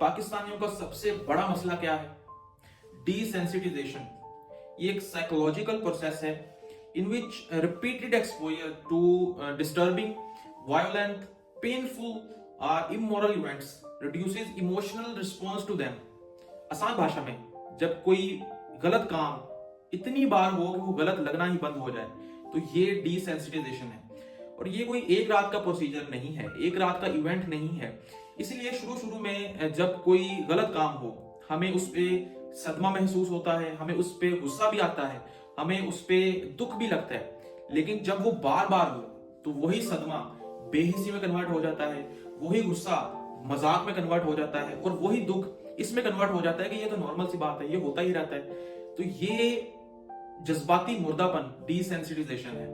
पाकिस्तानियों का सबसे बड़ा मसला क्या है? डिसेंसिटाइजेशन। ये एक साइकोलॉजिकल प्रोसेस है in which repeated exposure to disturbing, violent, painful or immoral events reduces emotional response to them. आसान भाषा में, जब कोई गलत काम इतनी बार हो कि वो गलत लगना ही बंद हो जाए, तो ये डिसेंसिटाइजेशन है। और ये कोई एक रात का प्रोसीजर नहीं है, एक रात का इवेंट नहीं है। इसलिए शुरू में जब कोई गलत काम हो, हमें उस पे सदमा महसूस होता है, हमें उस पे गुस्सा भी आता है, हमें उस पे दुख भी लगता है। लेकिन जब वो बार बार हो तो वही सदमा बेहिसी में कन्वर्ट हो जाता है, वही गुस्सा मजाक में कन्वर्ट हो जाता है, और वही दुख इसमें कन्वर्ट हो जाता है कि ये तो नॉर्मल सी बात है, ये होता ही रहता है। तो ये जज्बाती मुर्दापन, डिसेंसिटाइजेशन है।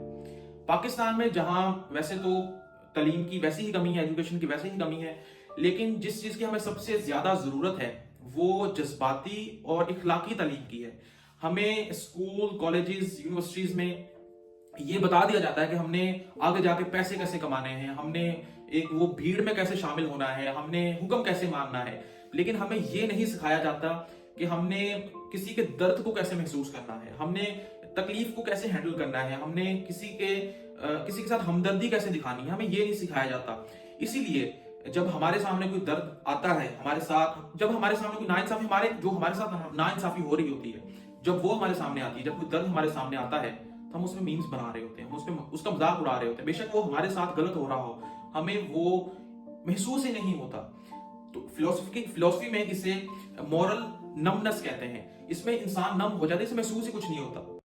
पाकिस्तान में जहां वैसे तो तालीम की वैसी ही कमी है, एजुकेशन की वैसी ही कमी है, लेकिन जिस चीज की हमें सबसे ज्यादा जरूरत है वो जज्बाती और इखलाकी तालीम की है। हमें स्कूल, कॉलेजेस, यूनिवर्सिटीज में ये बता दिया जाता है कि हमने आगे जाके पैसे कैसे कमाने हैं, हमने एक वो भीड़ में कैसे शामिल होना है, हमने हुक्म कैसे मानना है, लेकिन हमें ये नहीं सिखाया जाता कि हमने किसी के दर्द को कैसे महसूस करना है, हमने तकलीफ को कैसे हैंडल करना है, हमने किसी के साथ हमदर्दी कैसे दिखानी है, हमें ये नहीं सिखाया जाता। इसीलिए जब हमारे सामने कोई दर्द आता है हमारे साथ, जब हमारे सामने कोई नाइंसाफी हमारे साथ नाइंसाफी हो रही होती है, जब वो हमारे सामने आती है, जब कोई दर्द हमारे सामने आता है, तो हम उसमें मीम्स बना रहे होते हैं, हम उसका मजाक उड़ा रहे होते हैं। बेशक वो हमारे साथ गलत हो रहा हो, हमें वो महसूस ही नहीं होता। तो फिलोसफी में इसे मॉरल नमनेस कहते हैं। इसमें इंसान नम हो जाता है, इसे महसूस ही कुछ नहीं होता।